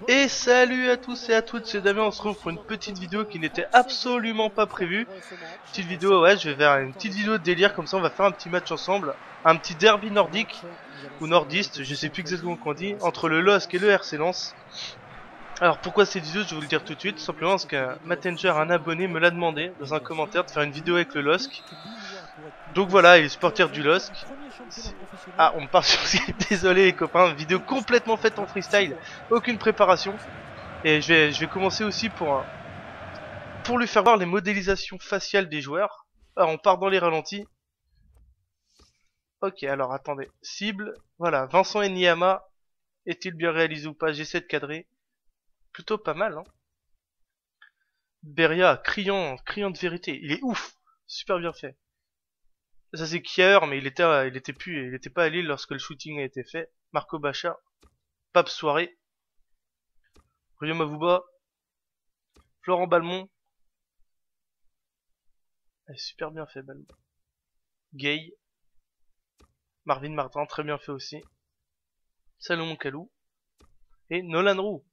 Et salut à tous et à toutes, c'est Damien, on se retrouve pour une petite vidéo qui n'était absolument pas prévue. Petite vidéo, ouais, je vais faire une petite vidéo de délire, comme ça on va faire un petit match ensemble. Un petit derby nordique, ou nordiste, je sais plus exactement comment on dit, entre le LOSC et le RC Lens. Alors pourquoi cette vidéo, je vais vous le dire tout de suite, tout simplement parce que Mattenger, un abonné, me l'a demandé dans un commentaire de faire une vidéo avec le LOSC. Donc voilà, il est supporter du LOSC. Ah, on me parle sur Skype, désolé les copains, vidéo complètement faite en freestyle, aucune préparation. Et je vais commencer aussi pour lui faire voir les modélisations faciales des joueurs. Alors on part dans les ralentis. Ok, alors attendez. Cible, voilà, Vincent Enyama. Est-il bien réalisé ou pas? J'essaie de cadrer. Plutôt pas mal, hein. Beria, criant de vérité. Il est ouf. Super bien fait. Ça c'est Kier, mais il était pas à Lille lorsque le shooting a été fait. Marco Bacha. Pape Soirée. Rio Mavuba. Florent Balmont. Super bien fait, Balmont. Gay. Marvin Martin, très bien fait aussi. Salomon Kalou. Et Nolan Roux.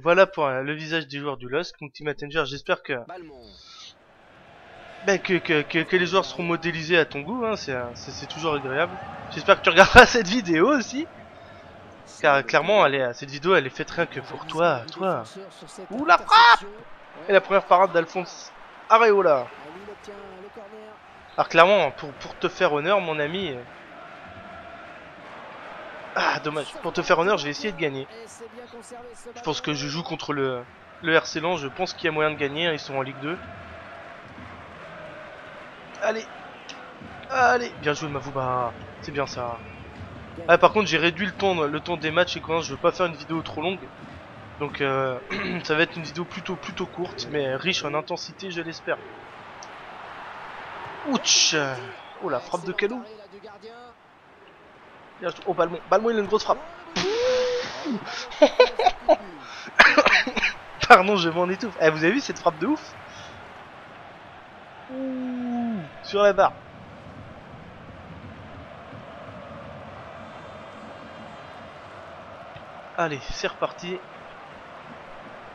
Voilà pour le visage des joueurs du LOSC. Donc Team Attenger, j'espère que, que les joueurs seront modélisés à ton goût, hein, c'est toujours agréable. J'espère que tu regarderas cette vidéo aussi. Car clairement, cette vidéo elle est faite rien que pour toi. Ouh la frappe! Et la première parade d'Alphonse Areola. Alors clairement, pour te faire honneur mon ami... Ah dommage, pour te faire honneur je vais essayer de gagner. Je pense que je joue contre le RC Lens, je pense qu'il y a moyen de gagner, ils sont en Ligue 2. Allez, bien joué Mavouba, c'est bien ça. Ah, par contre j'ai réduit le temps des matchs et quand je veux pas faire une vidéo trop longue. Donc ça va être une vidéo plutôt courte mais riche en intensité je l'espère. Ouch. Oh la frappe de Kalou. Oh Balmont, il a une grosse frappe. Pardon, je m'en étouffe. Eh, vous avez vu cette frappe de ouf? Ouh, sur la barre. Allez, c'est reparti.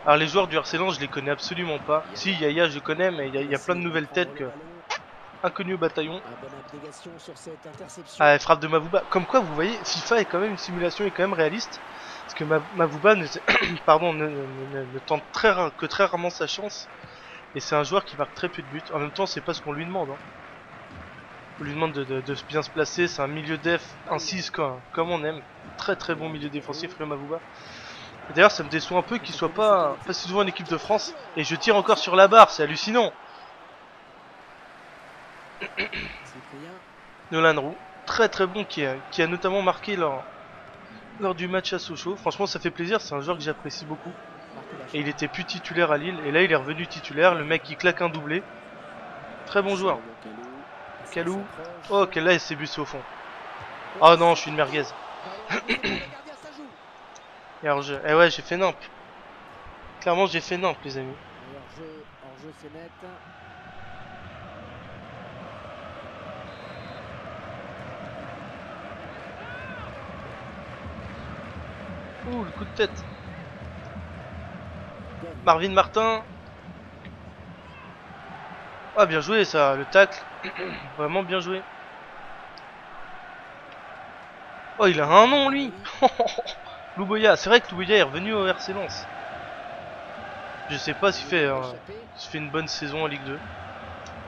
Alors les joueurs du RC Lens, je les connais absolument pas. Si, Yaya, je connais, mais il y a plein de nouvelles têtes que... Inconnues au bataillon. Ah, frappe de Mavouba. Comme quoi, vous voyez, FIFA est quand même une simulation, est quand même réaliste. Parce que Mavouba pardon, ne tente que très rarement sa chance. Et c'est un joueur qui marque très peu de buts. En même temps, c'est pas ce qu'on lui demande. Hein. On lui demande de bien se placer. C'est un milieu def, un 6 comme on aime. Très bon milieu défensif, le Mavouba. D'ailleurs, ça me déçoit un peu qu'il soit pas si souvent en équipe de France. Et je tire encore sur la barre, c'est hallucinant. Nolan Roux, très bon, qui a notamment marqué lors du match à Sochaux. Franchement, ça fait plaisir, c'est un joueur que j'apprécie beaucoup. Et il était plus titulaire à Lille, et là il est revenu titulaire. Le mec, il claque un doublé. Très bon joueur. Kalou. Oh, là, il s'est bussé au fond. Oh non, je suis une merguez. Et alors, eh ouais, j'ai fait nimp. Clairement, j'ai fait nimp, les amis. Ouh, le coup de tête. Marvin Martin. Ah, bien joué ça, le tacle. Vraiment bien joué. Oh, il a un nom lui. Louboya, c'est vrai que Louboya est revenu au RC Lens. Je sais pas s'il fait une bonne saison en Ligue 2.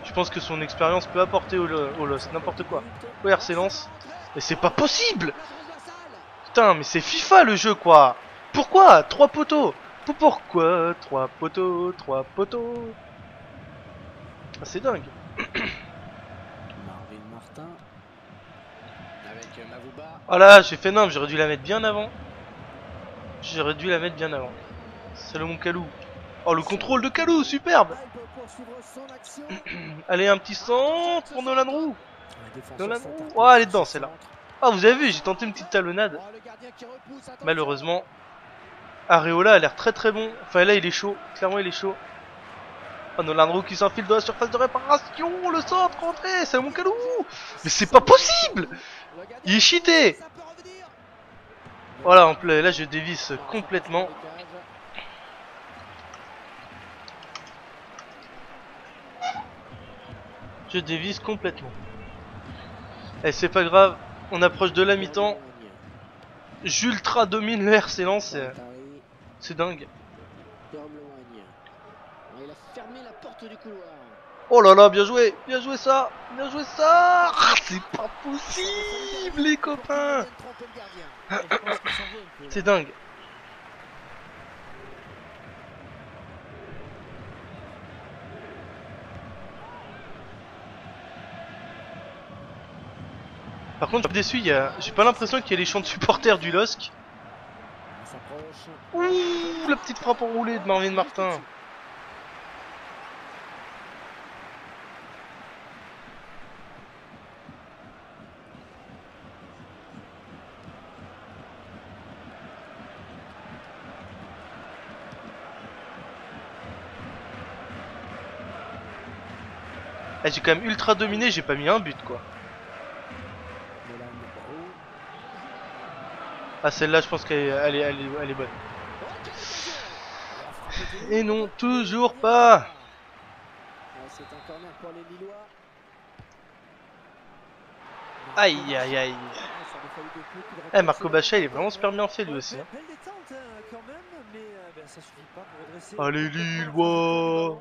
Je pense que son expérience peut apporter au LOSC, n'importe quoi. Au RC Lens. Mais c'est pas possible. Putain, mais c'est FIFA le jeu quoi. Pourquoi 3 poteaux? Pourquoi 3 poteaux? Ah, c'est dingue. Oh là, j'ai fait nimp, j'aurais dû la mettre bien avant. Salomon Kalou. Oh, le contrôle de Kalou, superbe. Allez, un petit centre pour Nolan Roux. Oh, elle est dedans, celle-là. Ah, vous avez vu, j'ai tenté une petite talonnade. Malheureusement. Areola a l'air très bon. Enfin, là, il est chaud. Clairement, il est chaud. Oh, Nolan Roux qui s'enfile dans la surface de réparation. Le centre, rentré. C'est mon Kalou. Mais c'est pas possible. Il est cheaté. Voilà, en plus, là je dévisse complètement. Je dévisse complètement. Et c'est pas grave, on approche de la mi-temps. J'ultra domine le RC Lens, c'est dingue. Oh là là, bien joué ça, bien joué ça. Ah, c'est pas possible les copains. C'est dingue. Par contre, je suis déçu, j'ai pas l'impression qu'il y a les chants de supporters du LOSC. Ouh, la petite frappe enroulée de Marvin Martin. Eh, j'ai quand même ultra dominé, j'ai pas mis un but quoi. Ah, celle-là, je pense qu'elle est bonne. Et non, toujours pas. Aïe aïe aïe. Eh, Marco Baccia, il est vraiment super bien fait lui aussi. Hein. Allez Lillois.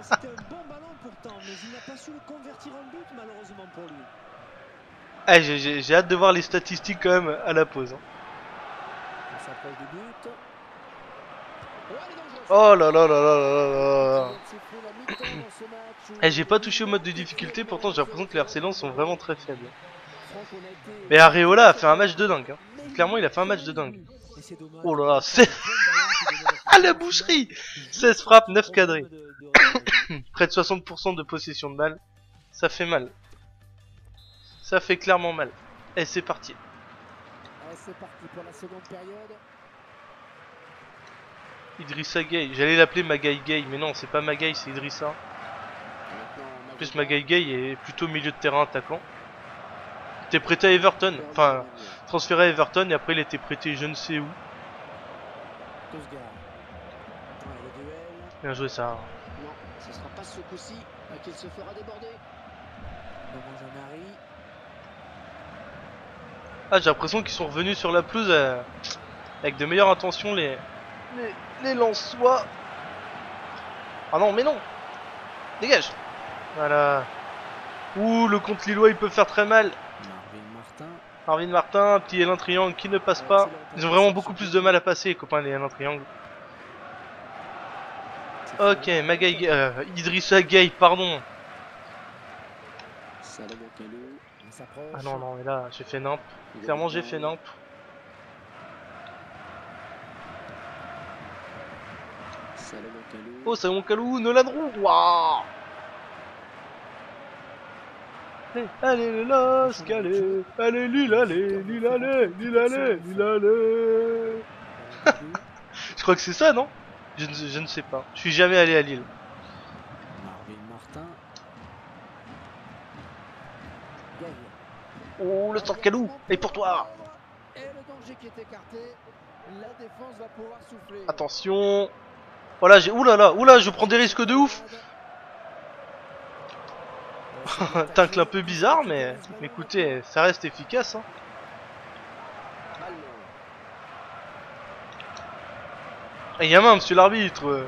C'était un bon ballon pourtant, mais il n'a pas su le convertir en but malheureusement pour lui. Eh, j'ai hâte de voir les statistiques quand même à la pause. Hein. On s'approche du but. Oh là là là là là là. Eh, j'ai pas touché au mode de difficulté, pourtant j'ai l'impression que les RC Lens sont vraiment très faibles. Mais Areola a fait un match de dingue. Hein. Clairement, il a fait un match de dingue. Oh là là, c'est... Ah, la boucherie. 16 frappes, 9 cadrés. Près de 60% de possession de balle. Ça fait mal. Ça fait clairement mal. Et c'est parti. C'est parti pour la seconde période. Idrissa Gueye. J'allais l'appeler Magaï Gueye, mais non, c'est pas Magaï, c'est Idrissa. En plus, Magaï Gueye est plutôt milieu de terrain attaquant. Il était prêté à Everton. Enfin, transféré à Everton et après il était prêté je ne sais où. Bien joué ça. Non, ce sera pas ce coup-ci qu'il se fera déborder. Ah, j'ai l'impression qu'ils sont revenus sur la pelouse avec de meilleures intentions les Lensois. Ah non, mais non. Dégage. Voilà. Ouh, le contre Lillois il peut faire très mal. Marvin Martin, petit L1 triangle qui ne passe pas. Ils ont vraiment beaucoup plus de mal à passer les copains les L1 triangle. Ok, Idrissa Gueye, pardon. Ah non, non, mais là, j'ai fait nimp. Clairement, j'ai fait nimp. Oh, Salomon Kalou, Nolan Roux. Waouh. Allez, le LOSC, allez. Allez, Lille, allez, Lille, allez, Lille, allez, Lille, allez. Je crois que c'est ça, non? Je ne sais pas. Je suis jamais allé à Lille. Oh, le sort Kalou. Et pour toi. Attention. Voilà, oula, je prends des risques de ouf. Tacle un peu bizarre, mais écoutez, ça reste efficace. Hein. Et y a main, monsieur l'arbitre.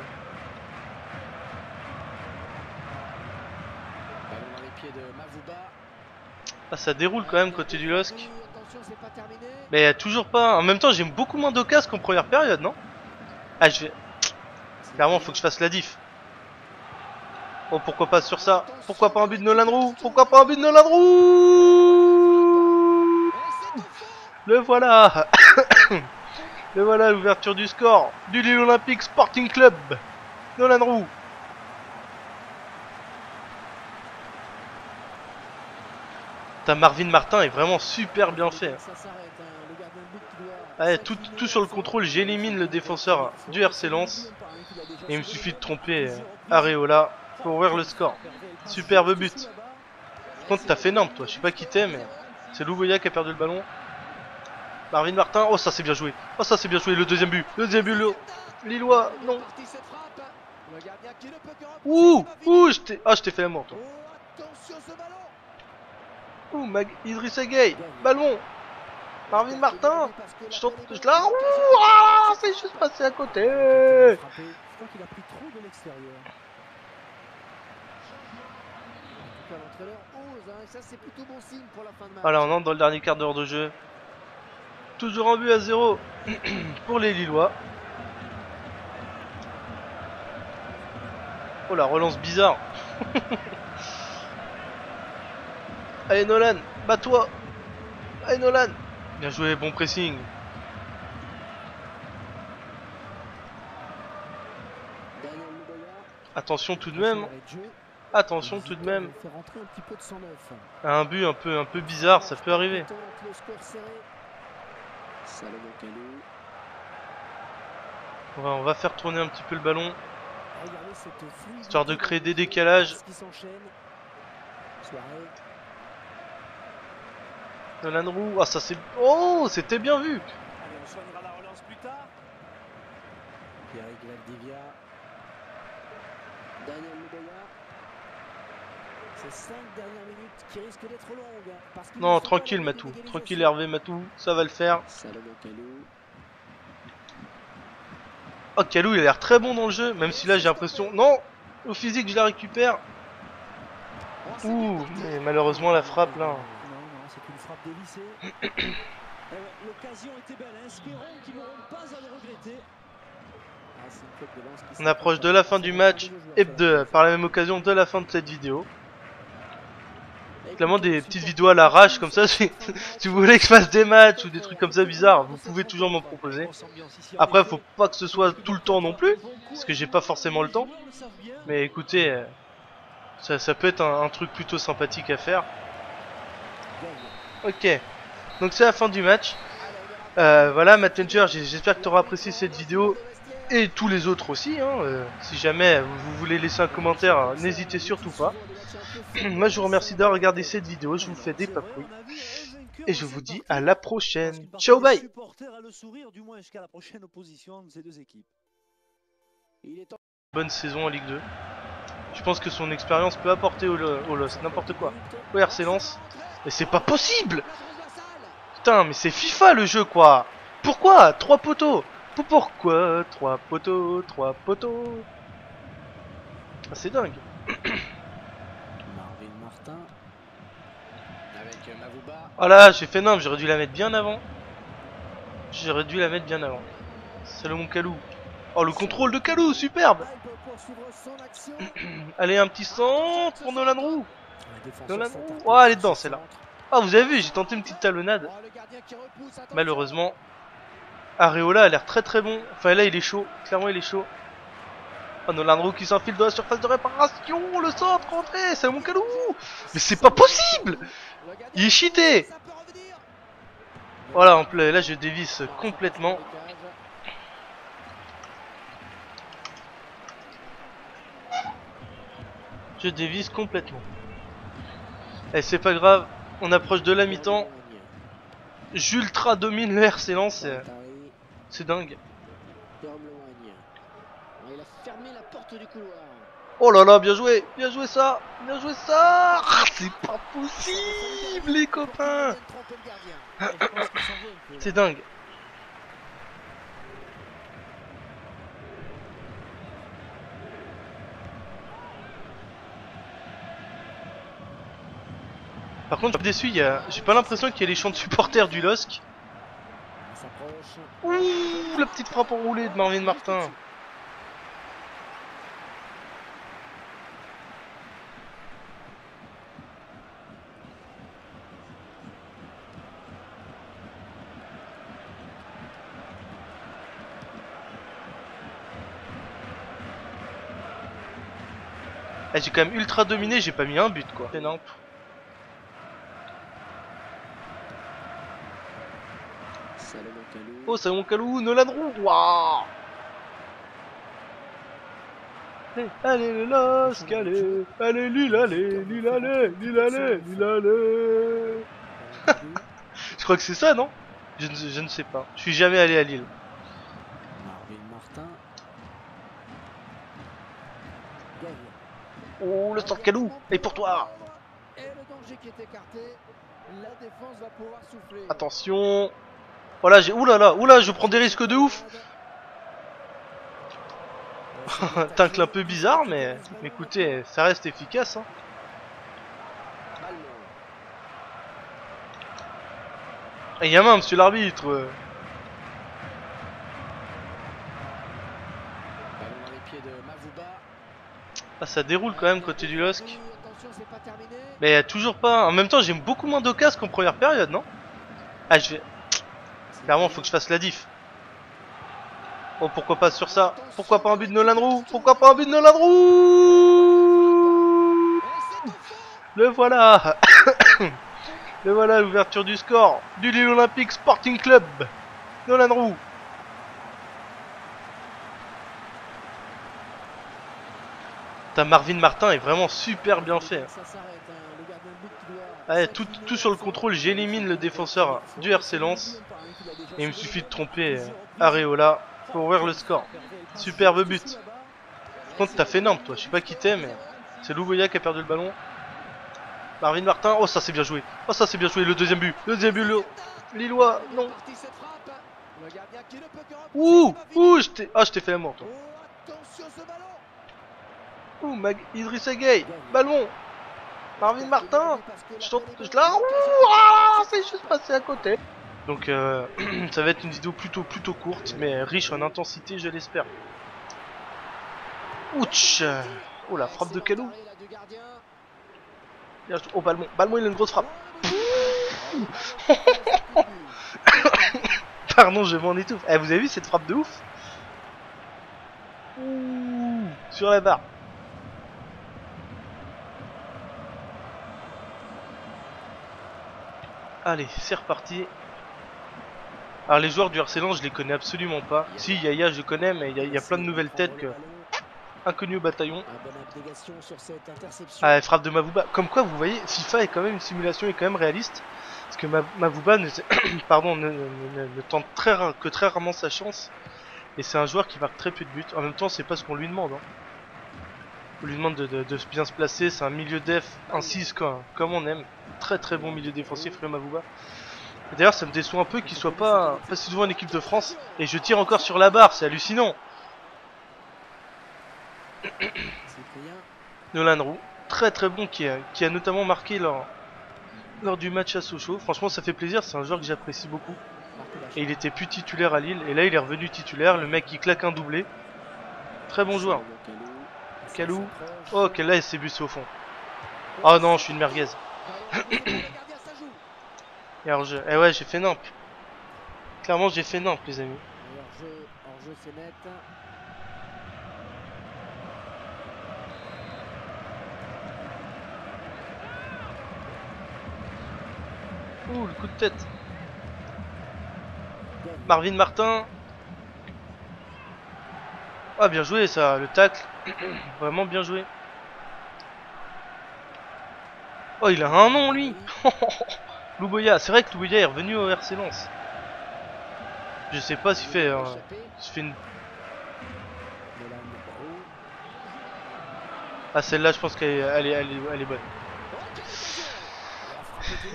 Ah, ça déroule quand même côté du LOSC. Mais toujours pas. En même temps, j'ai beaucoup moins d'occasions qu'en première période, non? Ah, je vais. Clairement, faut que je fasse la diff. Oh, pourquoi pas sur ça? Pourquoi pas un but de Nolan Roux? Pourquoi pas un but de Nolan Roux? Le voilà. Le voilà, l'ouverture du score du Lille Olympique Sporting Club. Nolan Roux. Marvin Martin est vraiment super bien fait. Allez, tout sur le contrôle, j'élimine le défenseur du RC Lens. Et il me suffit de tromper Areola pour ouvrir le score. Superbe but. Par contre, t'as fait énorme, toi. Je sais pas qui t'es, mais c'est Louvoya qui a perdu le ballon. Marvin Martin, oh ça c'est bien joué. Oh ça c'est bien joué, le deuxième but. Le deuxième but, le Lillois, non. Ouh, je t'ai fait la mort toi. Ouh, Idrissa Gueye, ballon. Marvin Martin, je la... Ouh, ah, c'est juste passé à côté. Je crois qu'il a pris trop de l'extérieur. L'entraîneur ose, hein, ça c'est plutôt bon signe pour la fin de match. Voilà, on entre dans le dernier quart d'heure de jeu. Toujours en but à 0 pour les Lillois. Oh la relance bizarre. Allez Nolan, bats-toi. Allez Nolan. Bien joué, bon pressing. Attention tout de même. Attention tout de même. Un but un peu bizarre, ça peut arriver. On va faire tourner un petit peu le ballon, histoire de créer des décalages. Nolan Roux, ah ça c'est... Oh, c'était bien vu. Allez, on soignera la relance plus tard. Pierre-Eric Valdivia. Daniel Luboya. Ces 5 dernières minutes qui risquent d'être longues. Parce non, tranquille Matou, tranquille Hervé Matou, ça va le faire. Oh Kalou il a l'air très bon dans le jeu, même si là j'ai l'impression... Non, au physique je la récupère. Ouh, mais malheureusement la frappe là... C'est une frappe dévissée. L'occasion était belle, hein. Espérons qu'ils n'auront pas à le regretter. On approche de la fin du match et par la même occasion de la fin de cette vidéo. Clairement des petites vidéos à l'arrache comme ça, si vous voulez que je fasse des matchs ou des trucs comme ça bizarres, vous pouvez toujours m'en proposer. Après faut pas que ce soit tout le temps non plus, parce que j'ai pas forcément le temps. Mais écoutez, ça peut être un truc plutôt sympathique à faire. Ok, donc c'est la fin du match. Voilà Mattenger, j'espère que tu auras apprécié cette vidéo. Et tous les autres aussi, hein. Si jamais vous voulez laisser un commentaire, n'hésitez surtout pas. Moi je vous remercie d'avoir regardé cette vidéo, je vous fais des papouilles. Et je vous dis à la prochaine. Ciao, bye. Bonne saison en Ligue 2. Je pense que son expérience peut apporter au LOSC, n'importe quoi. Au RC Lens. Mais c'est pas possible. Putain, mais c'est FIFA le jeu quoi. Pourquoi 3 poteaux? Pourquoi 3 poteaux, 3 poteaux? Ah, c'est dingue. Oh là, j'ai fait nimble, j'aurais dû la mettre bien avant. J'aurais dû la mettre bien avant. Salomon Kalou. Oh, le contrôle de Kalou, superbe. Allez, un petit centre pour Nolan Roux. Nolan Roux. Oh, elle est dedans, celle-là. Ah, vous avez vu, j'ai tenté une petite talonnade. Malheureusement. Areola a l'air très très bon. Enfin, là, il est chaud. Clairement, il est chaud. Oh, Nolan Roux qui s'enfile dans la surface de réparation. Le centre, rentré. Salomon Kalou. Mais c'est pas possible. Il est cheaté. Voilà, là, je dévisse complètement. Je dévisse complètement. Et c'est pas grave, on approche de la mi-temps. J'ultra domine le RC Lens, c'est dingue. Oh là là, bien joué ça, bien joué ça. Ah, c'est pas possible les copains. C'est dingue. Par contre, je suis déçu, j'ai pas l'impression qu'il y a les chants de supporters du LOSC. Ouh, la petite frappe enroulée de Marvin Martin. Eh, j'ai quand même ultra dominé, j'ai pas mis un but quoi. C'est énorme. Oh, Salomon Kalou, Nolan Roux, waouh. Allez le LOSC, allez, allez Lille, allez, Lille, allez, Lille, allez, Lille, allez. Je crois que c'est ça, non? Je ne sais pas. Je suis jamais allé à Lille. Marvin Martin. Gaël. Oh, le Sankalou. Et pour toi. Et le danger qui est écarté. La défense va pouvoir souffler. Attention. Voilà, j'ai. Oulala, je prends des risques de ouf. Tacle un peu bizarre, mais écoutez, ça reste efficace. Hein. Et y a main, monsieur l'arbitre. Ballon dans les pieds de Mavouba. Ah, ça déroule quand même côté du LOSC. Attention, c'est pas terminé. Mais toujours pas. En même temps, j'ai beaucoup moins d'occasions qu'en première période, non? Ah, je vais. Clairement, faut que je fasse la diff. Oh, pourquoi pas sur ça? Pourquoi pas un but de Nolan Roux? Pourquoi pas un but de Nolan Roux? Le voilà. Le voilà, l'ouverture du score du Lille Olympique Sporting Club. Nolan Roux. Ta Marvin Martin est vraiment super bien fait. Ouais, tout sur le contrôle, j'élimine le défenseur du RC Lens. Et il me suffit de tromper Areola pour ouvrir le score. Superbe but. Par contre, t'as fait Nantes, toi. Je sais pas qui t'es, mais c'est Louvoya qui a perdu le ballon. Marvin Martin. Oh, ça c'est bien joué. Oh, ça c'est bien joué. Le deuxième but. Le deuxième but, Lillois. Non. Ouh, je t'ai fait la mort, toi. Ouh, Idrissa Gueye. Ballon. Marvin Martin. Je la. Ouh, c'est juste passé à côté. Donc ça va être une vidéo plutôt courte, mais riche en intensité, je l'espère. Ouch. Oh, la frappe de Kalou. Oh, Balmont, il a une grosse frappe. Pardon, je m'en étouffe. Eh, vous avez vu cette frappe de ouf? Ouh, sur la barre. Allez, c'est reparti. Alors les joueurs du RC Lens, je les connais absolument pas. Si, Yaya, je connais, mais il y a plein de nouvelles têtes que... Inconnu au bataillon. Ah, frappe de Mavouba. Comme quoi, vous voyez, FIFA est quand même une simulation, est quand même réaliste. Parce que Mavouba pardon, ne tente que très rarement sa chance. Et c'est un joueur qui marque très peu de buts. En même temps, c'est pas ce qu'on lui demande. Hein. On lui demande de bien se placer. C'est un milieu def, un 6 comme on aime. Très bon milieu défensif, le Mavouba. D'ailleurs, ça me déçoit un peu qu'il soit pas si souvent en équipe de France. Et je tire encore sur la barre, c'est hallucinant. Nolan Roux, très bon, qui a notamment marqué lors du match à Sochaux. Franchement, ça fait plaisir, c'est un joueur que j'apprécie beaucoup. Et il était plus titulaire à Lille, et là il est revenu titulaire. Le mec, il claque un doublé. Très bon joueur. Kalou. Oh, quel là, il s'est bussé au fond. Oh non, je suis une merguez. Et alors, eh ouais, j'ai fait nimp. Clairement, j'ai fait nimp, les amis. Hors-jeu, c'est net. Ouh, le coup de tête. Marvin Martin. Ah, bien joué ça, le tacle. Vraiment bien joué. Oh, il a un nom, lui. Louboya, c'est vrai que Louboya est revenu au RC Lens. Je sais pas s'il fait, une... Ah, celle-là, je pense qu'elle est bonne.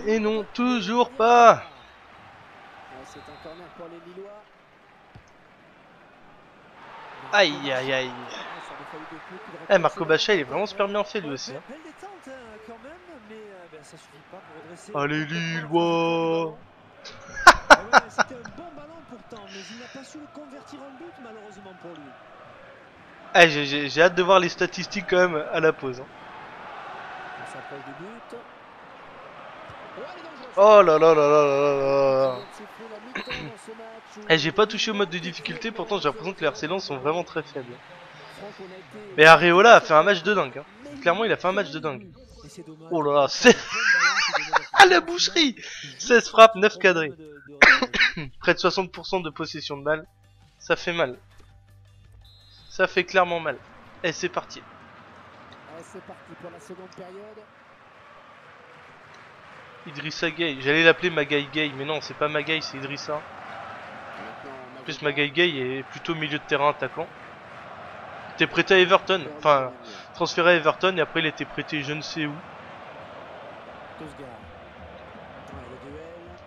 Et non, toujours pas. C'est un corner pour les Lillois. Aïe. Eh, Marco Baccia, il est vraiment super bien fait lui aussi. Hein. Allez, Lillois. C'était un bon ballon pourtant, mais il n'a pas su le convertir en but malheureusement pour lui. Eh, j'ai hâte de voir les statistiques quand même à la pause. Hein. On s'approche du but. Oh là. Eh, j'ai pas touché au mode de difficulté, pourtant j'ai l'impression que les RC Lens sont vraiment très faibles. Mais Areola a fait un match de dingue. Hein. Clairement, il a fait un match de dingue. Oh là là, c'est... Ah, la boucherie. 16 frappes, 9 cadrés. Près de 60% de possession de balle. Ça fait mal. Ça fait clairement mal. Et c'est parti. C'est parti pour la seconde période. Idrissa Gueye. J'allais l'appeler Magaï Gueye, mais non, c'est pas Magaï, c'est Idrissa. En plus, Magaï Gueye est plutôt milieu de terrain attaquant. Il était prêté à Everton, enfin transféré à Everton et après il était prêté je ne sais où.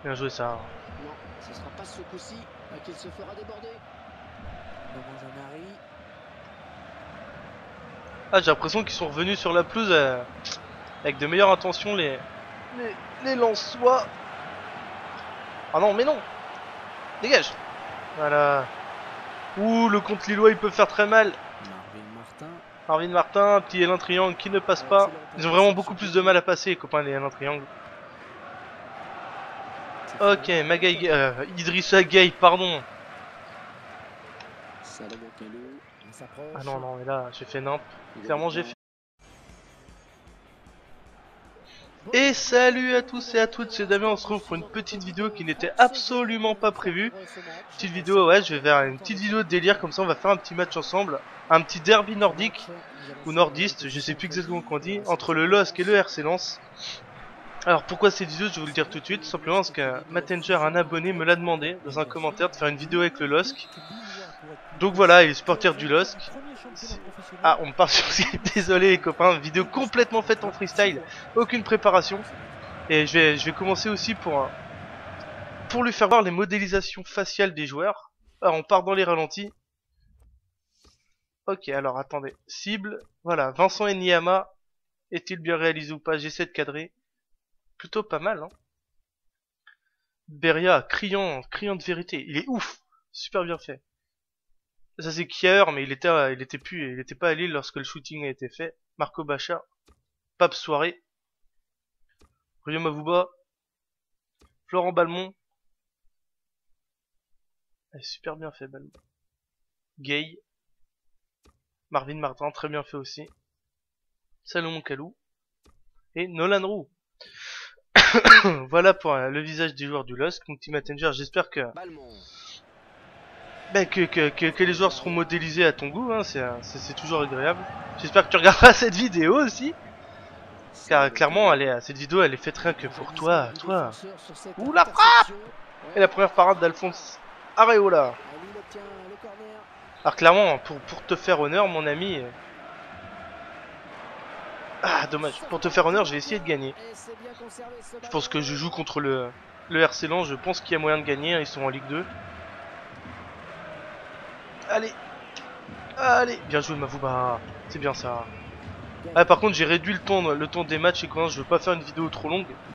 Bien joué ça. Non, ce sera pas ce coup-ci qu'il se fera déborder. Ah, j'ai l'impression qu'ils sont revenus sur la pelouse avec de meilleures intentions les Lensois. Ah non, mais non. Dégage. Voilà. Ouh, le contre lillois il peut faire très mal. Marvin Martin, petit L1 triangle qui ne passe pas. Ils ont vraiment beaucoup plus de mal à passer les copains les L1 triangle. Ok, Idrissa Gueye, pardon. Ah non, non, mais là, j'ai fait nimp. Clairement, j'ai fait. Et salut à tous et à toutes, c'est Damien, on se retrouve pour une petite vidéo qui n'était absolument pas prévue. Petite vidéo, ouais, je vais faire une petite vidéo de délire, comme ça on va faire un petit match ensemble. Un petit derby nordique, ou nordiste, je sais plus exactement comment on dit, entre le LOSC et le RC Lens. Alors pourquoi cette vidéo, je vais vous le dire tout de suite, simplement parce que Mattenger, un abonné, me l'a demandé dans un commentaire de faire une vidéo avec le LOSC. Donc voilà, il est supporter du LOSC. Ah, on me parle sur Skype, désolé les copains, vidéo complètement faite en freestyle, aucune préparation. Et je vais commencer aussi pour lui faire voir les modélisations faciales des joueurs. Alors on part dans les ralentis. Ok, alors attendez, cible, voilà, Vincent Enyama, est-il bien réalisé ou pas? J'essaie de cadrer. Plutôt pas mal, hein. Beria, criant de vérité, il est ouf, super bien fait. Ça c'est Kier, mais il était pas à Lille lorsque le shooting a été fait. Marco Bacha, Pape Soirée, Rio Mavuba, Florent Balmont. Super bien fait Balmont. Gay, Marvin Martin, très bien fait aussi. Salomon Kalou et Nolan Roux. Voilà pour le visage des joueurs du LOSC. Donc Team Mattenger, j'espère que les joueurs seront modélisés à ton goût, hein, c'est toujours agréable. J'espère que tu regarderas cette vidéo aussi. Car clairement, cette vidéo elle est faite rien que pour toi. Ouh la frappe! Et la première parade d'Alphonse Areola. Alors clairement, pour te faire honneur mon ami... Ah dommage, pour te faire honneur je vais essayer de gagner. Je pense que je joue contre le RC Lens, je pense qu'il y a moyen de gagner, ils sont en Ligue 2. Allez, bien joué Mavuba, c'est bien ça. Ah, par contre j'ai réduit le temps des matchs et quand je veux pas faire une vidéo trop longue.